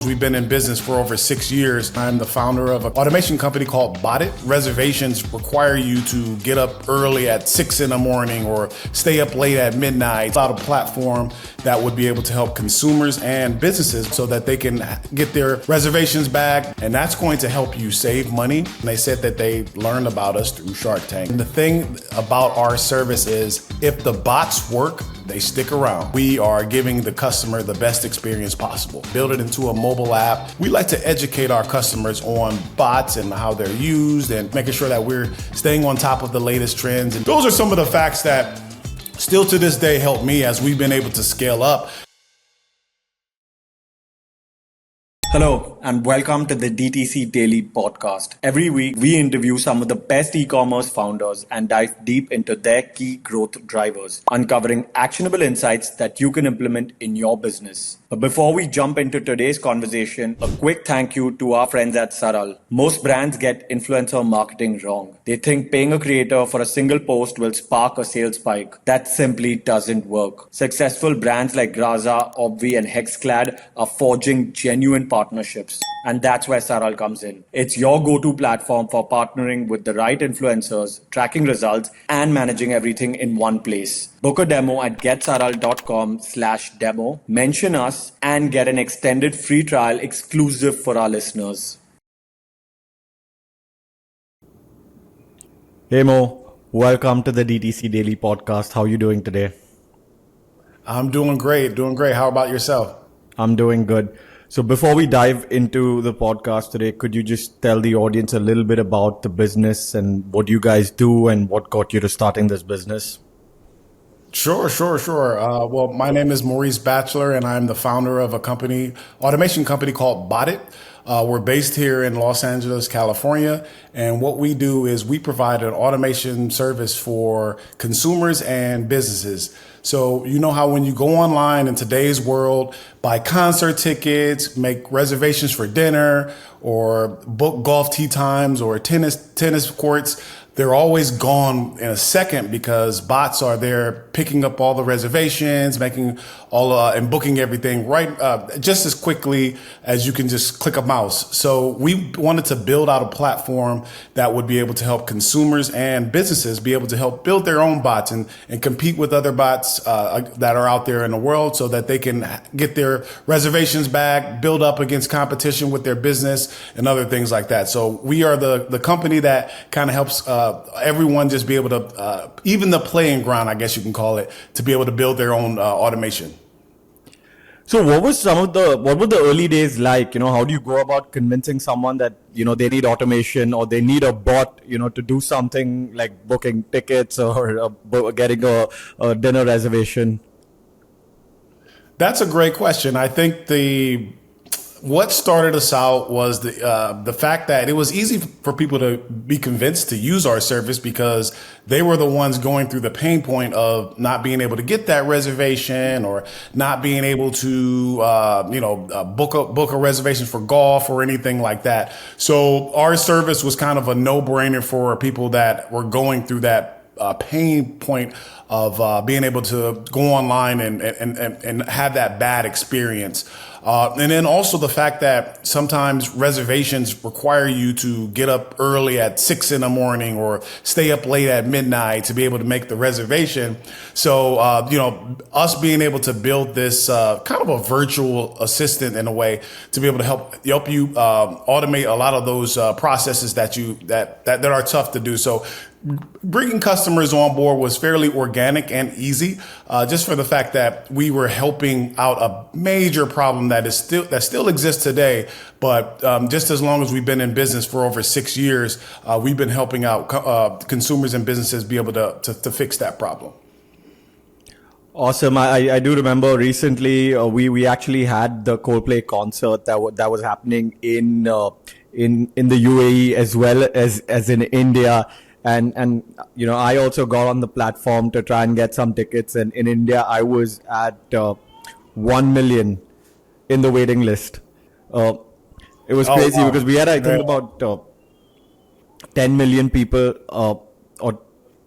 We've been in business for over 6 years. I'm the founder of an automation company called Bot. Reservations require you to get up early at 6 in the morning or stay up late at midnight. It's out a platform that would be able to help consumers and businesses so that they can get their reservations back. And that's going to help you save money. And they said that they learned about us through Shark Tank. And the thing about our service is if the bots work, they stick around. We are giving the customer the best experience possible. Build it into a mobile app. We like to educate our customers on bots and how they're used and making sure that we're staying on top of the latest trends. And those are some of the facts that still to this day help me as we've been able to scale up. Hello and welcome to the DTC Daily Podcast. Every week we interview some of the best e-commerce founders and dive deep into their key growth drivers, uncovering actionable insights that you can implement in your business. But before we jump into today's conversation, a quick thank you to our friends at Saral. Most brands get influencer marketing wrong. They think paying a creator for a single post will spark a sales spike. That simply doesn't work. Successful brands like Graza, Obvi and Hexclad are forging genuine partnerships. And that's where Saral comes in. It's your go-to platform for partnering with the right influencers, tracking results, and managing everything in one place. Book a demo at getsaral.com/demo, mention us, and get an extended free trial exclusive for our listeners. Hey Mo, welcome to the DTC Daily Podcast. How are you doing today? I'm doing great. How about yourself? I'm doing good. So before we dive into the podcast today, could you just tell the audience a little bit about the business and what you guys do and what got you to starting this business? Sure. Well, my name is Maurice Batchelor, and I'm the founder of a automation company called Bot. We're based here in Los Angeles, California, and what we do is we provide an automation service for consumers and businesses. So you know how when you go online in today's world, buy concert tickets, make reservations for dinner, or book golf tee times or tennis courts, they're always gone in a second because bots are there picking up all the reservations, making all and booking everything right just as quickly as you can just click a mouse. So we wanted to build out a platform that would be able to help consumers and businesses be able to help build their own bots and compete with other bots that are out there in the world so that they can get their reservations back, build up against competition with their business and other things like that. So we are the company that kind of helps everyone just be able to, even the playing ground, I guess you can call it, to be able to build their own automation. So what were the early days like? How do you go about convincing someone that, they need automation or they need a bot, to do something like booking tickets or getting a dinner reservation? That's a great question. I think what started us out was the fact that it was easy for people to be convinced to use our service because they were the ones going through the pain point of not being able to get that reservation or not being able to book a reservation for golf or anything like that. So our service was kind of a no-brainer for people that were going through that pain point of being able to go online and have that bad experience. And then also the fact that sometimes reservations require you to get up early at 6 in the morning or stay up late at midnight to be able to make the reservation. So, us being able to build this kind of a virtual assistant in a way to be able to help you automate a lot of those processes that are tough to do. So bringing customers on board was fairly organic and easy, just for the fact that we were helping out a major problem that still exists today. But just as long as we've been in business for over 6 years, we've been helping out consumers and businesses be able to fix that problem. Awesome. I do remember recently we actually had the Coldplay concert that was happening in the UAE as well as in India. And I also got on the platform to try and get some tickets. And in India, I was at 1 million in the waiting list. It was crazy because we had, I think, about 10 million people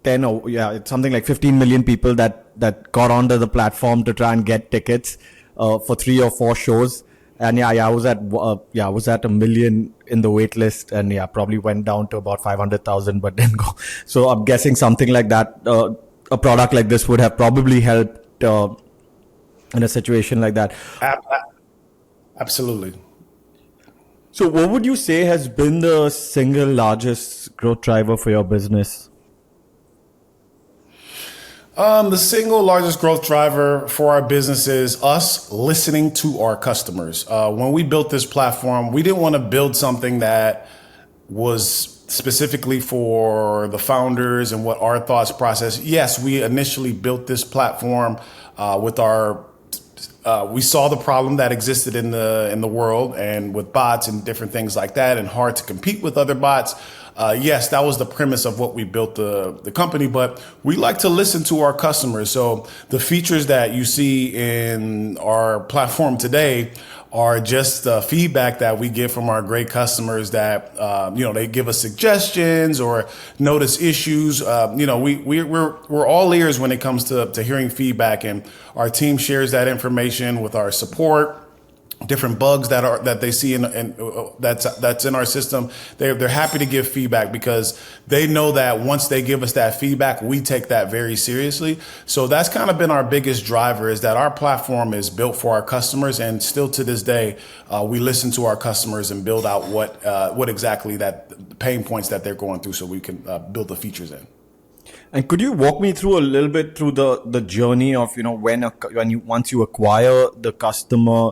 it's something like 15 million people that got onto the platform to try and get tickets for 3 or 4 shows. And I was at a million in the wait list, and probably went down to about 500,000, but then go. So I'm guessing something like that, a product like this would have probably helped in a situation like that. Absolutely. So what would you say has been the single largest growth driver for your business? The single largest growth driver for our business is us listening to our customers. When we built this platform, we didn't want to build something that was specifically for the founders and what our thoughts process. Yes, we initially built this platform with our. We saw the problem that existed in the world and with bots and different things like that, and hard to compete with other bots. Yes, that was the premise of what we built the company, but we like to listen to our customers. So the features that you see in our platform today are just feedback that we get from our great customers that, they give us suggestions or notice issues. We're all ears when it comes to hearing feedback, and our team shares that information with our support. Different bugs that they see that's in our system. They're happy to give feedback because they know that once they give us that feedback, we take that very seriously. So that's kind of been our biggest driver, is that our platform is built for our customers, and still to this day, we listen to our customers and build out what exactly that pain points that they're going through, so we can build the features in. And could you walk me through a little bit through the journey of once you acquire the customer?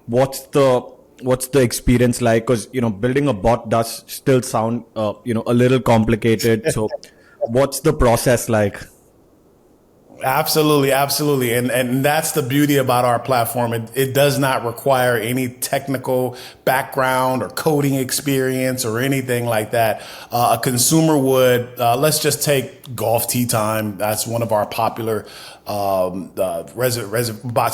What's the experience like? Because building a bot does still sound a little complicated. So what's the process like? Absolutely. And that's the beauty about our platform. It does not require any technical background or coding experience or anything like that. A consumer would, let's just take golf tee time. That's one of our popular bots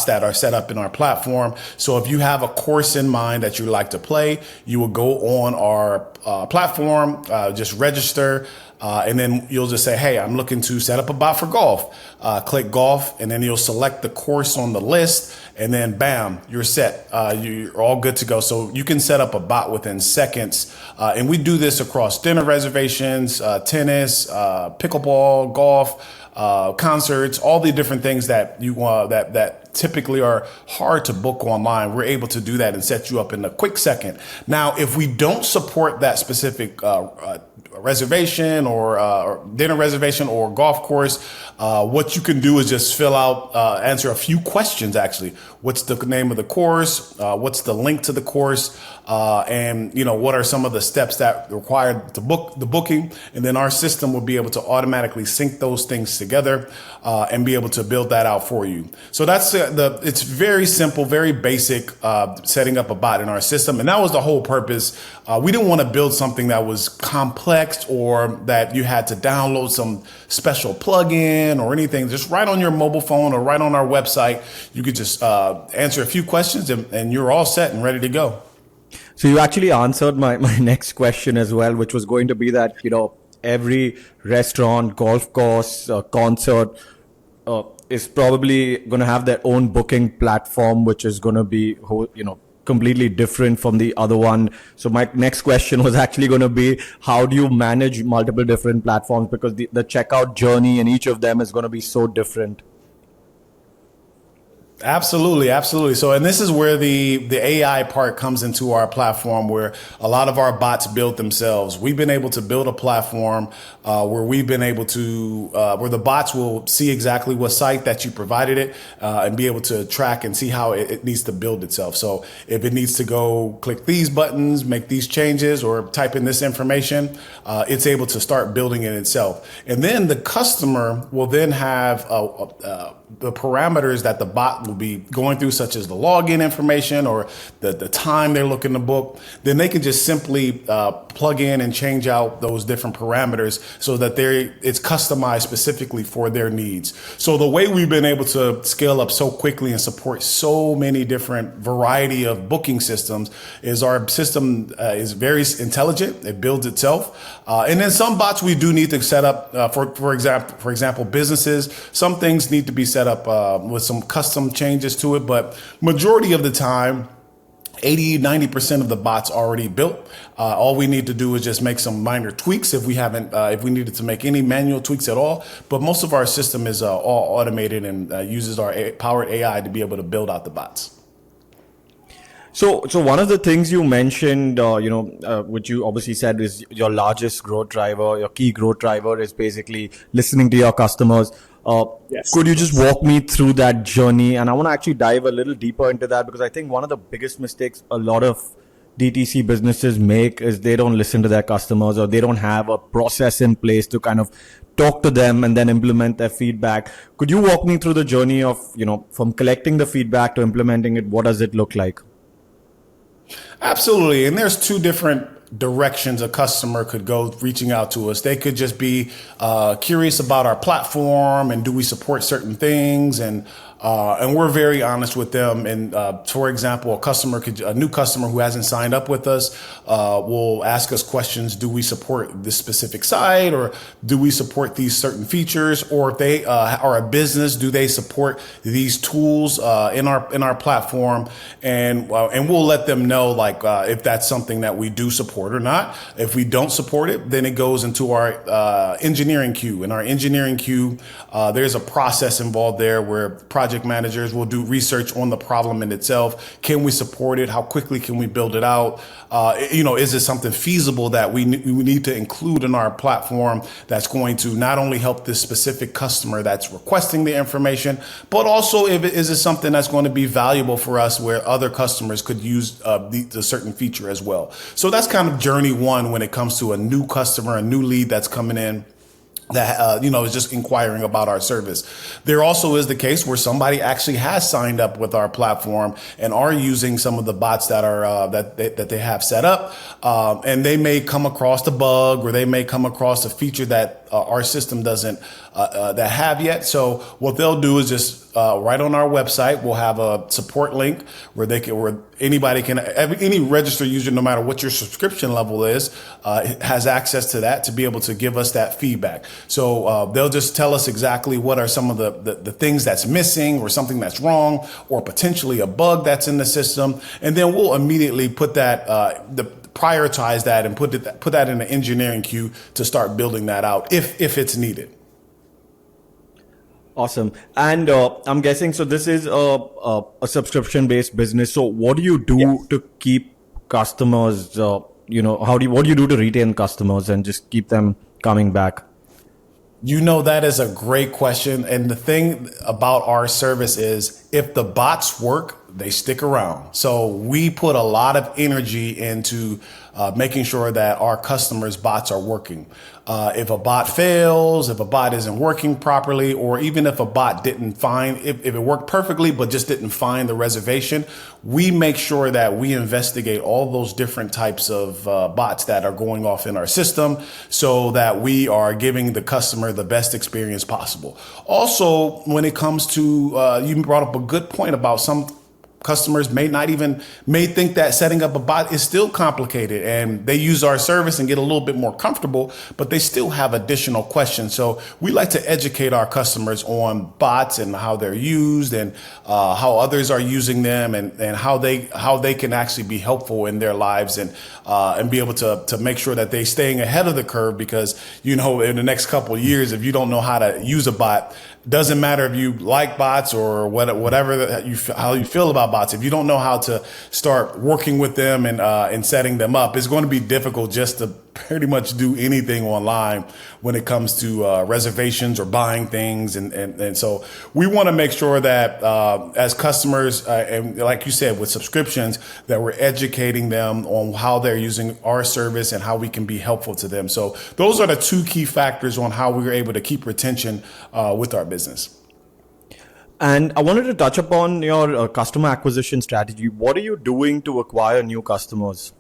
that are set up in our platform. So if you have a course in mind that you like to play, you will go on our platform, just register. And then you'll just say, hey, I'm looking to set up a bot for golf. Click golf, and then you'll select the course on the list, and then bam, you're set. You're all good to go. So you can set up a bot within seconds. And we do this across dinner reservations, tennis, pickleball, golf, concerts, all the different things that you want that typically are hard to book online. We're able to do that and set you up in a quick second. Now, if we don't support that specific reservation or dinner reservation or golf course, what you can do is just fill out, answer a few questions. Actually, what's the name of the course? What's the link to the course? And what are some of the steps that require to book the booking? And then our system will be able to automatically sync those things together and be able to build that out for you. So that's it's very simple, very basic, setting up a bot in our system. And that was the whole purpose. We didn't want to build something that was complex or that you had to download some special plugin or anything. Just right on your mobile phone or right on our website, you could just answer a few questions and you're all set and ready to go. So you actually answered my next question as well, which was going to be that, every restaurant, golf course, concert is probably going to have their own booking platform, which is going to be, completely different from the other one. So my next question was actually going to be, how do you manage multiple different platforms? Because the checkout journey in each of them is going to be so different. Absolutely. So, and this is where the AI part comes into our platform, where a lot of our bots build themselves. We've been able to build a platform where we've been able to, where the bots will see exactly what site that you provided it and be able to track and see how it needs to build itself. So if it needs to go click these buttons, make these changes, or type in this information, it's able to start building it itself. And then the customer will then have the parameters that the bot will be going through, such as the login information or the time they're looking to book. Then they can just simply plug in and change out those different parameters so that it's customized specifically for their needs. So the way we've been able to scale up so quickly and support so many different variety of booking systems is our system is very intelligent. It builds itself. And then some bots we do need to set up for example, businesses. Some things need to be set set up with some custom changes to it. But majority of the time, 80-90% of the bots already built. All we need to do is just make some minor tweaks if we needed to make any manual tweaks at all. But most of our system is all automated and uses our powered AI to be able to build out the bots. So one of the things you mentioned, which you obviously said is your largest growth driver, your key growth driver is basically listening to your customers. Yes. Could you just walk me through that journey? And I want to actually dive a little deeper into that, because I think one of the biggest mistakes a lot of DTC businesses make is they don't listen to their customers, or they don't have a process in place to kind of talk to them and then implement their feedback. Could you walk me through the journey of, from collecting the feedback to implementing it? What does it look like? Absolutely. And there's two different directions a customer could go reaching out to us. They could just be curious about our platform and do we support certain things, and we're very honest with them. And for example, a new customer who hasn't signed up with us will ask us questions. Do we support this specific site, or do we support these certain features? Or if they are a business, do they support these tools in our platform? And we'll let them know if that's something that we do support or not. If we don't support it, then it goes into our engineering queue. In our engineering queue, there's a process involved there where project managers will do research on the problem in itself. Can we support it? How quickly can we build it out? Is it something feasible that we need to include in our platform that's going to not only help this specific customer that's requesting the information, but also is it something that's going to be valuable for us where other customers could use the certain feature as well. So that's kind of journey one when it comes to a new customer, a new lead that's coming in that is just inquiring about our service. There also is the case where somebody actually has signed up with our platform and are using some of the bots that are that they have set up, and they may come across a bug, or they may come across a feature that our system doesn't that have yet. So what they'll do is just right on our website, we'll have a support link where anybody can, any registered user, no matter what your subscription level is, has access to that to be able to give us that feedback. So they'll just tell us exactly what are some of the things that's missing, or something that's wrong, or potentially a bug that's in the system. And then we'll immediately put that, prioritize that and put that in the engineering queue to start building that out if it's needed. Awesome. And I'm guessing, so this is a subscription-based business. So what do you do to keep customers, what do you do to retain customers and just keep them coming back? That is a great question. And the thing about our service is if the bots work, they stick around. So we put a lot of energy into making sure that our customers' bots are working. If a bot fails, if a bot isn't working properly, or even if a bot didn't find, if it worked perfectly but just didn't find the reservation, we make sure that we investigate all those different types of bots that are going off in our system so that we are giving the customer the best experience possible. Also, when it comes to, you brought up a good point about some customers may think that setting up a bot is still complicated, and they use our service and get a little bit more comfortable, but they still have additional questions. So we like to educate our customers on bots and how they're used, and how others are using them, and how they can actually be helpful in their lives, and be able to make sure that they're staying ahead of the curve, because in the next couple of years, if you don't know how to use a bot, doesn't matter if you like bots or whatever how you feel about bots. If you don't know how to start working with them and setting them up, it's going to be difficult just to pretty much do anything online when it comes to reservations or buying things. And so we want to make sure that as customers, and like you said, with subscriptions, that we're educating them on how they're using our service and how we can be helpful to them. So those are the two key factors on how we were able to keep retention with our business. And I wanted to touch upon your customer acquisition strategy. What are you doing to acquire new customers?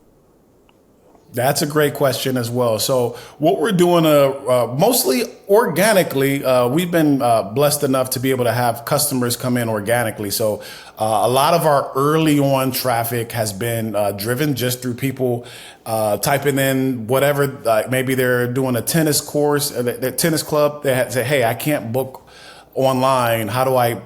That's a great question as well. So what we're doing mostly organically, we've been blessed enough to be able to have customers come in organically. So a lot of our early on traffic has been driven just through people typing in whatever, maybe they're doing a tennis course, their tennis club. They say, hey, I can't book online, how do I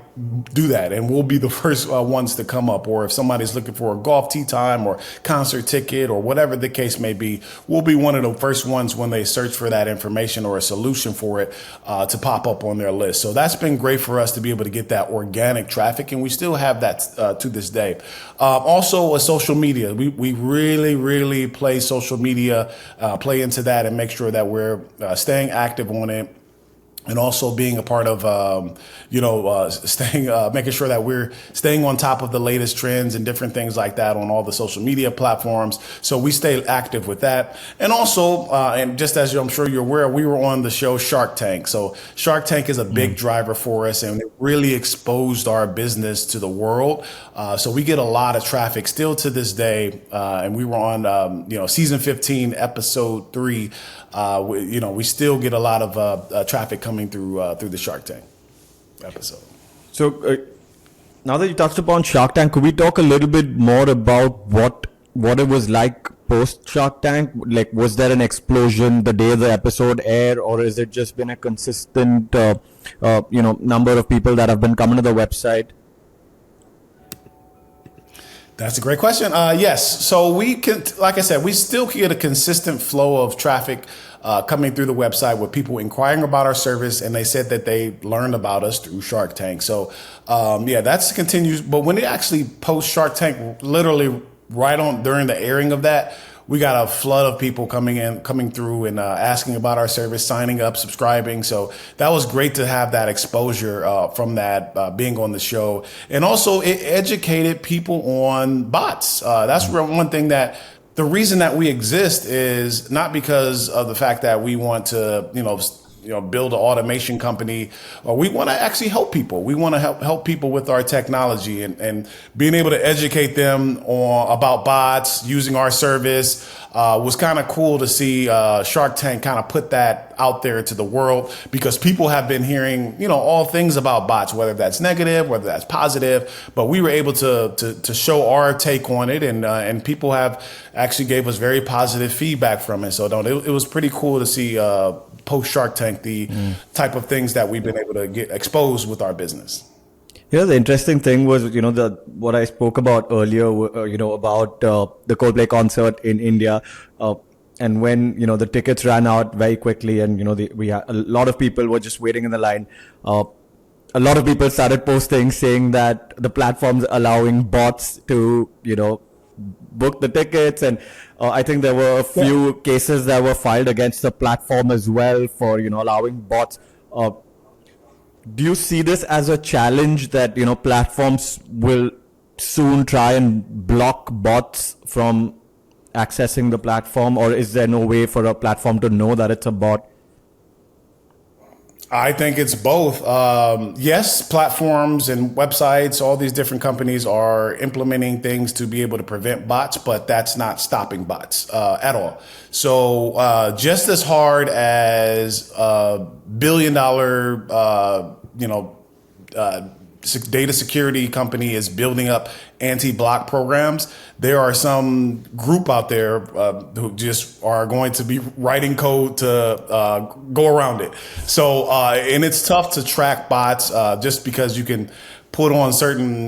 do that? And we'll be the first ones to come up. Or if somebody's looking for a golf tee time or concert ticket or whatever the case may be, we'll be one of the first ones when they search for that information or a solution for it to pop up on their list. So that's been great for us to be able to get that organic traffic, and we still have that to this day. Also, social media. We really play social media, play into that, and make sure that we're staying active on it. And also being a part of, making sure that we're staying on top of the latest trends and different things like that on all the social media platforms. So we stay active with that. And also, and just as I'm sure you're aware, we were on the show Shark Tank. So Shark Tank is a big driver for us, and it really exposed our business to the world. So we get a lot of traffic still to this day. And we were on, season 15, episode 3. We still get a lot of traffic coming through the Shark Tank episode. So now that you touched upon Shark Tank, could we talk a little bit more about what it was like post Shark Tank? Like, was there an explosion the day the episode aired, or has it just been a consistent, number of people that have been coming to the website? That's a great question. Yes. So we can, like I said, we still get a consistent flow of traffic coming through the website with people inquiring about our service, and they said that they learned about us through Shark Tank. So, that's continues. But when it actually post Shark Tank, literally right on during the airing of that, we got a flood of people coming through and asking about our service, signing up, subscribing. So that was great to have that exposure from that being on the show. And also it educated people on bots. That's one thing that the reason that we exist is not because of the fact that we want to, build an automation company, or we want to actually help people. We want to help people with our technology and being able to educate them about bots, using our service. Was kind of cool to see Shark Tank kind of put that out there to the world, because people have been hearing, all things about bots, whether that's negative, whether that's positive, but we were able to show our take on it, and people have actually gave us very positive feedback from it. So it was pretty cool to see post Shark Tank the type of things that we've been able to get exposed with our business. The interesting thing was, what I spoke about earlier, about the Coldplay concert in India. And when, the tickets ran out very quickly, and, we had a lot of people were just waiting in the line. A lot of people started posting saying that the platform's allowing bots to, book the tickets. And I think there were a few cases that were filed against the platform as well for, allowing bots. Do you see this as a challenge that, platforms will soon try and block bots from accessing the platform, or is there no way for a platform to know that it's a bot? I think it's both. Yes, platforms and websites, all these different companies are implementing things to be able to prevent bots, but that's not stopping bots at all. So just as hard as billion-dollar, data security company is building up anti-block programs, there are some group out there who just are going to be writing code to go around it. So, and it's tough to track bots just because you can put on certain,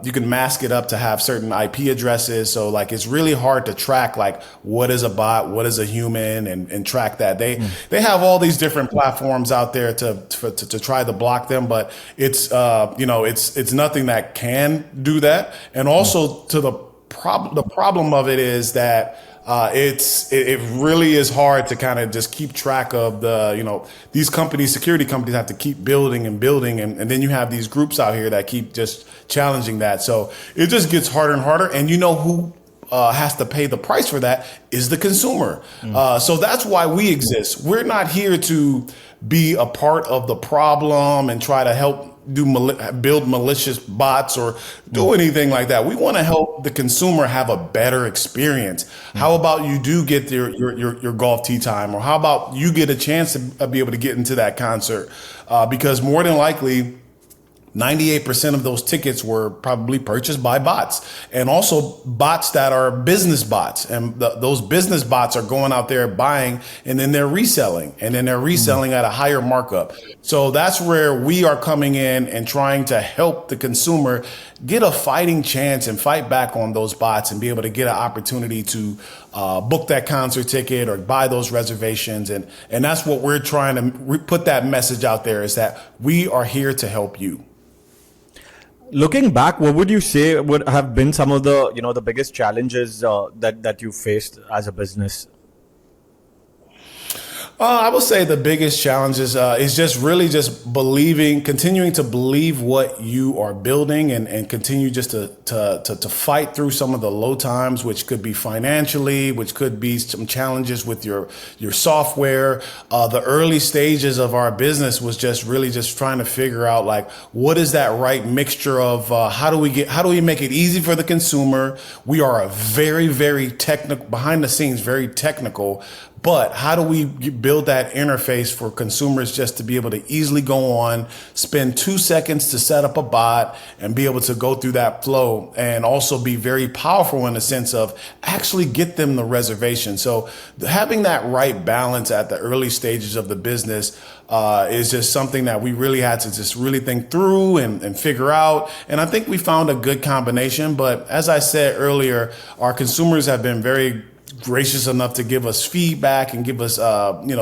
you can mask it up to have certain IP addresses. So like, it's really hard to track like what is a bot, what is a human, and track that. They have all these different platforms out there to try to block them, but it's, it's nothing that can do that. And also to the problem of it is that it really is hard to kind of just keep track of these companies, security companies have to keep building and building. And then you have these groups out here that keep just challenging that. So it just gets harder and harder. And who has to pay the price for that is the consumer. So that's why we exist. We're not here to be a part of the problem and try to help build malicious bots or do anything like that. We want to help the consumer have a better experience. How about you do get your golf tee time, or how about you get a chance to be able to get into that concert? Because more than likely, 98% of those tickets were probably purchased by bots, and also bots that are business bots. And those business bots are going out there buying, and then they're reselling, and then they're reselling at a higher markup. So that's where we are coming in and trying to help the consumer get a fighting chance and fight back on those bots and be able to get an opportunity to book that concert ticket or buy those reservations. And that's what we're trying to put that message out there, is that we are here to help you. Looking back, what would you say would have been some of the, the biggest challenges that you faced as a business? I would say the biggest challenge is just really just continuing to believe what you are building, and continue just to fight through some of the low times, which could be financially, which could be some challenges with your software. The early stages of our business was just really just trying to figure out, like, what is that right mixture of how do we make it easy for the consumer? We are a very, very technical, behind the scenes, very technical. But how do we build that interface for consumers just to be able to easily go on, spend 2 seconds to set up a bot and be able to go through that flow, and also be very powerful in the sense of actually get them the reservation. So having that right balance at the early stages of the business is just something that we really had to just really think through and figure out. And I think we found a good combination. But as I said earlier, our consumers have been very gracious enough to give us feedback and give us,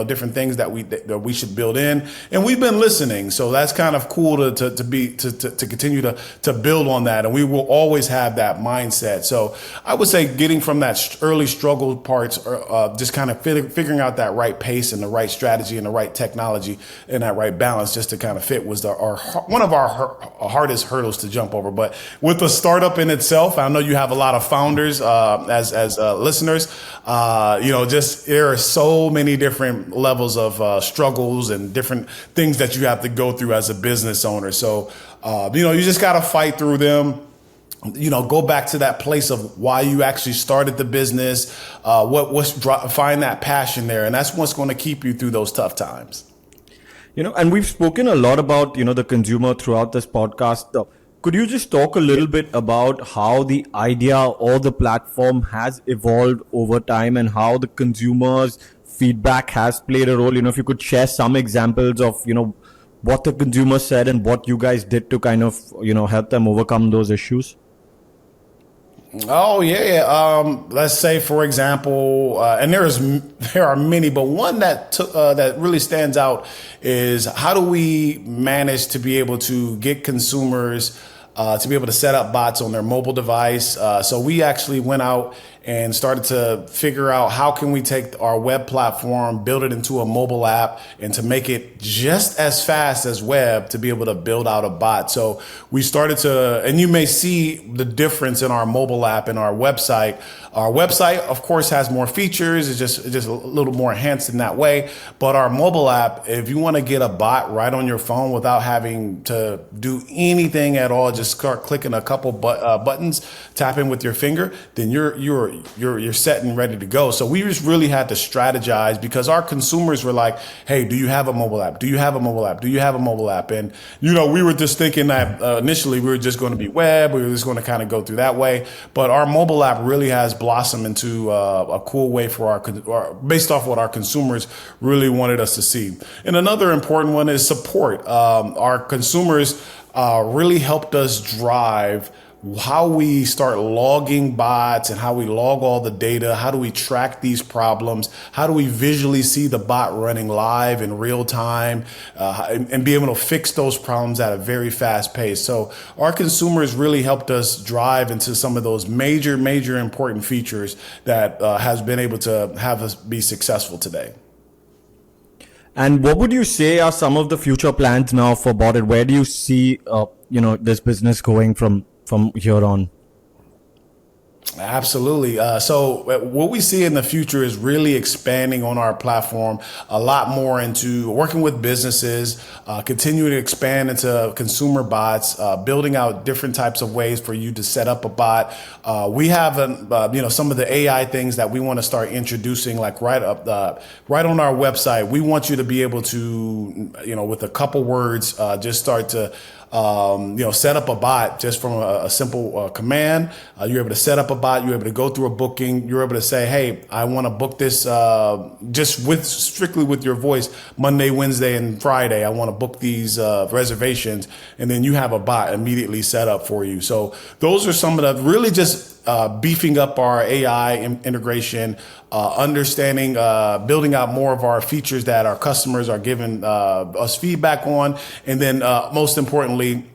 different things that we should build in, and we've been listening. So that's kind of cool to continue to build on that, and we will always have that mindset. So I would say getting from that early struggle parts, just kind of figuring out that right pace and the right strategy and the right technology and that right balance just to kind of fit was one of our hardest hurdles to jump over. But with the startup in itself, I know you have a lot of founders as listeners. There are so many different levels of struggles and different things that you have to go through as a business owner. So, you just got to fight through them. Go back to that place of why you actually started the business. Find that passion there, and that's what's going to keep you through those tough times. And we've spoken a lot about the consumer throughout this podcast. Could you just talk a little bit about how the idea or the platform has evolved over time, and how the consumer's feedback has played a role? If you could share some examples of, what the consumer said and what you guys did to kind of, help them overcome those issues. Oh, yeah. Let's say, for example, and there are many, but one that really stands out is, how do we manage to be able to get consumers to be able to set up bots on their mobile device? So we actually went out and started to figure out how can we take our web platform, build it into a mobile app, and to make it just as fast as web to be able to build out a bot. So we started and you may see the difference in our mobile app and our website. Our website, of course, has more features. It's just a little more enhanced in that way. But our mobile app, if you want to get a bot right on your phone without having to do anything at all, just start clicking a couple buttons, tapping with your finger, then you're set and ready to go. So we just really had to strategize, because our consumers were like, hey, do you have a mobile app? Do you have a mobile app? Do you have a mobile app? And, we were just thinking that initially we were just going to be web. We were just going to kind of go through that way. But our mobile app really has blossomed into a cool way for based off what our consumers really wanted us to see. And another important one is support. Our consumers really helped us drive how we start logging bots and how we log all the data. How do we track these problems? How do we visually see the bot running live in real time and be able to fix those problems at a very fast pace? So our consumers really helped us drive into some of those major important features that has been able to have us be successful today. And what would you say are some of the future plans now for Botted? Where do you see, this business going from here on? Absolutely. So what we see in the future is really expanding on our platform a lot more into working with businesses, continuing to expand into consumer bots, building out different types of ways for you to set up a bot. We have, some of the AI things that we want to start introducing, like right on our website. We want you to be able to, with a couple words, just start to set up a bot just from a simple command. You're able to set up a bot. You're able to go through a booking. You're able to say, hey, I want to book this strictly with your voice, Monday, Wednesday, and Friday. I want to book these reservations. And then you have a bot immediately set up for you. So those are some of the really just beefing up our AI integration, understanding, building out more of our features that our customers are giving us feedback on. And then most importantly,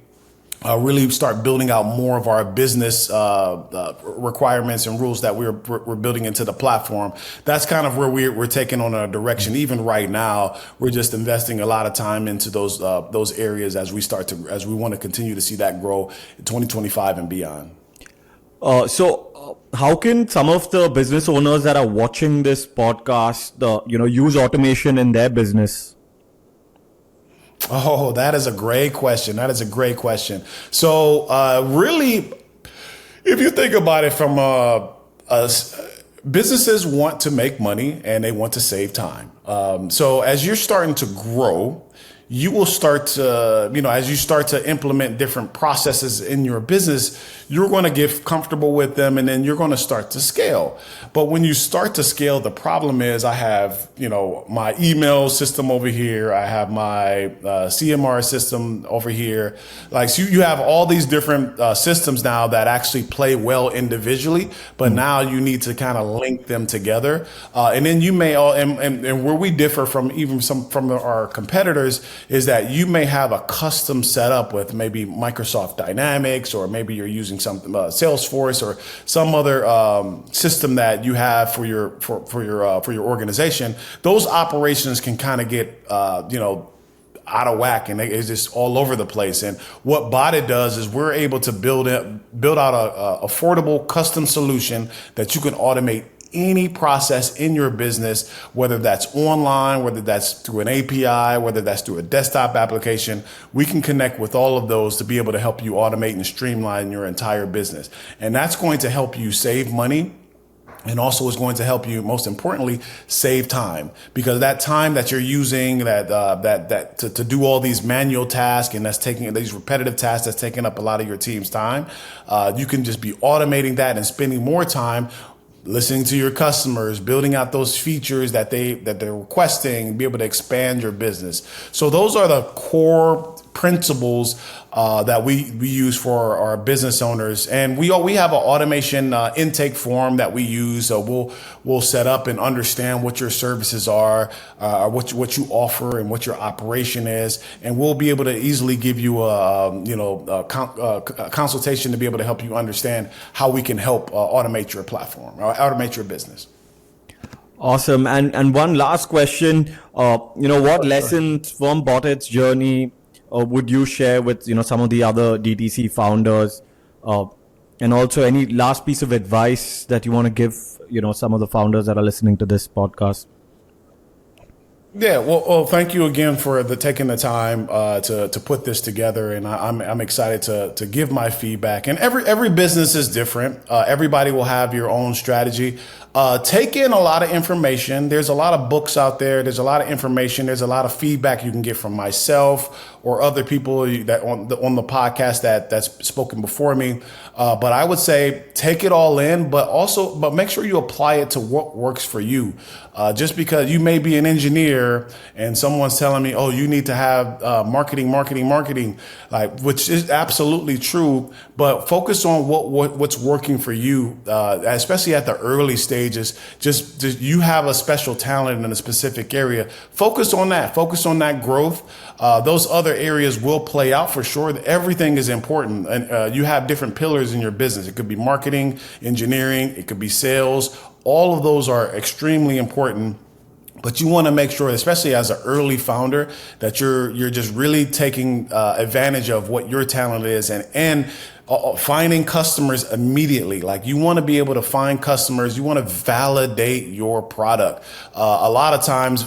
really start building out more of our business requirements and rules that we're building into the platform. That's kind of where we're taking on a direction. Even right now, we're just investing a lot of time into those areas as we want to continue to see that grow in 2025 and beyond. How can some of the business owners that are watching this podcast, use automation in their business? Oh, that is a great question. So, really, if you think about it from businesses want to make money and they want to save time. So as you're starting to grow, you will start to, as you start to implement different processes in your business, you're going to get comfortable with them and then you're going to start to scale. But when you start to scale, the problem is I have, my email system over here. I have my CMR system over here. So you have all these different systems now that actually play well individually, but now you need to kind of link them together. And then you may, and where we differ from even from our competitors is that you may have a custom setup with maybe Microsoft Dynamics, or maybe you're using something Salesforce or some other system that you have for your organization. Those operations can kind of get out of whack, and it's just all over the place. And what Botted does is we're able to build out a affordable custom solution that you can automate any process in your business, whether that's online, whether that's through an API, whether that's through a desktop application. We can connect with all of those to be able to help you automate and streamline your entire business. And that's going to help you save money. And also is going to help you, most importantly, save time, because that time that you're using to do all these manual tasks, and that's taking these repetitive tasks that's taking up a lot of your team's time, you can just be automating that and spending more time listening to your customers, building out those features that they're requesting, be able to expand your business. So those are the core principles that we use for our business owners. And we have an automation intake form that we use. So we'll set up and understand what your services are, what you offer, and what your operation is, and we'll be able to easily give you a consultation to be able to help you understand how we can help automate your platform or automate your business. Awesome. And one last question. What lessons from Botted's journey would you share with some of the other DTC founders, and also any last piece of advice that you want to give some of the founders that are listening to this podcast? Yeah, well, thank you again for taking the time to put this together, and I'm excited to give my feedback. And every business is different. Everybody will have your own strategy. Take in a lot of information. There's a lot of books out there. There's a lot of information. There's a lot of feedback you can get from myself or other people that on the podcast that's spoken before me. But I would say take it all in, but make sure you apply it to what works for you. Just because you may be an engineer and someone's telling me, oh, you need to have marketing, which is absolutely true, but focus on what's working for you, especially at the early stages. Just you have a special talent in a specific area. Focus on that growth. Those other areas will play out for sure. Everything is important. And you have different pillars in your business. It could be marketing, engineering, it could be sales. All of those are extremely important. But you want to make sure, especially as an early founder, that you're just really taking advantage of what your talent is and finding customers immediately. Like you want to be able to find customers. You want to validate your product. A lot of times,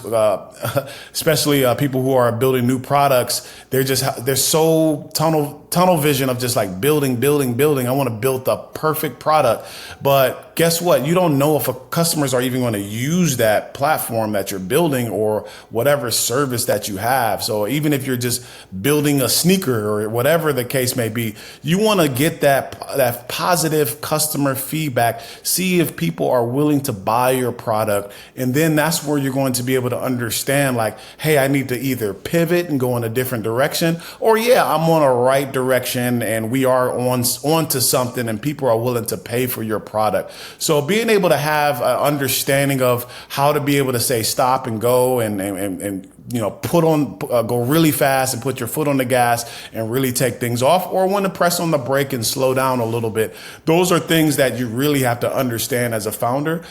especially people who are building new products, they're so tunnel vision of just like building. I want to build the perfect product. But guess what? You don't know if customers are even going to use that platform that you're building or whatever service that you have. So even if you're just building a sneaker or whatever the case may be, you want to get that positive customer feedback, see if people are willing to buy your product. And then that's where you're going to be able to understand like, hey, I need to either pivot and go in a different direction, or yeah, I'm on a right direction and we are on to something and people are willing to pay for your product. So being able to have an understanding of how to be able to say stop and go and go really fast and put your foot on the gas and really take things off, or when to press on the brake and slow down a little bit. Those are things that you really have to understand as a founder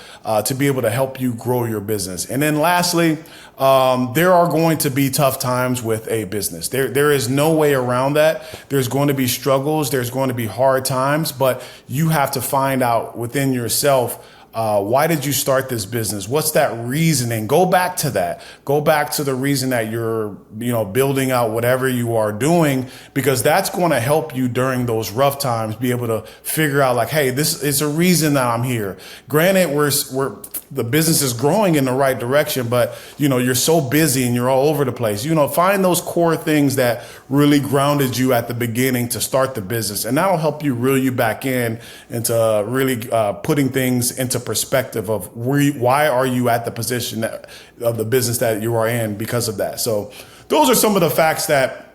to be able to help you grow your business. And then lastly, there are going to be tough times with a business. There is no way around that. There's going to be struggles. There's going to be hard times, but you have to find out within yourself, why did you start this business? What's that reasoning? Go back to that. Go back to the reason that you're, building out whatever you are doing, because that's going to help you during those rough times be able to figure out like, hey, this is a reason that I'm here. Granted, the business is growing in the right direction, but you're so busy and you're all over the place. Find those core things that really grounded you at the beginning to start the business, and that'll help you reel you back into really putting things into perspective of why are you at the position of the business that you are in because of that. So those are some of the facts that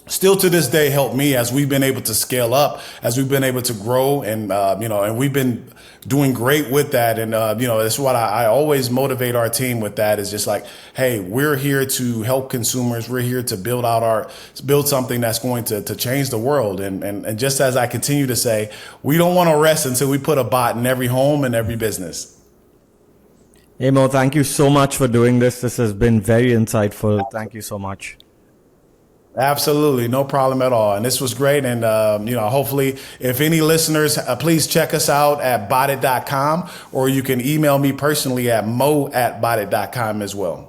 still to this day help me as we've been able to scale up, as we've been able to grow, and and we've been doing great with that. And that's what I always motivate our team with. That is just like, hey, we're here to help consumers. We're here to build something that's going to change the world. And just as I continue to say, we don't want to rest until we put a bot in every home and every business. Hey Mo, thank you so much for doing this. This has been very insightful. Thank you so much. Absolutely. No problem at all. And this was great. And, hopefully if any listeners, please check us out at bottit.com, or you can email me personally at mo@bottit.com as well.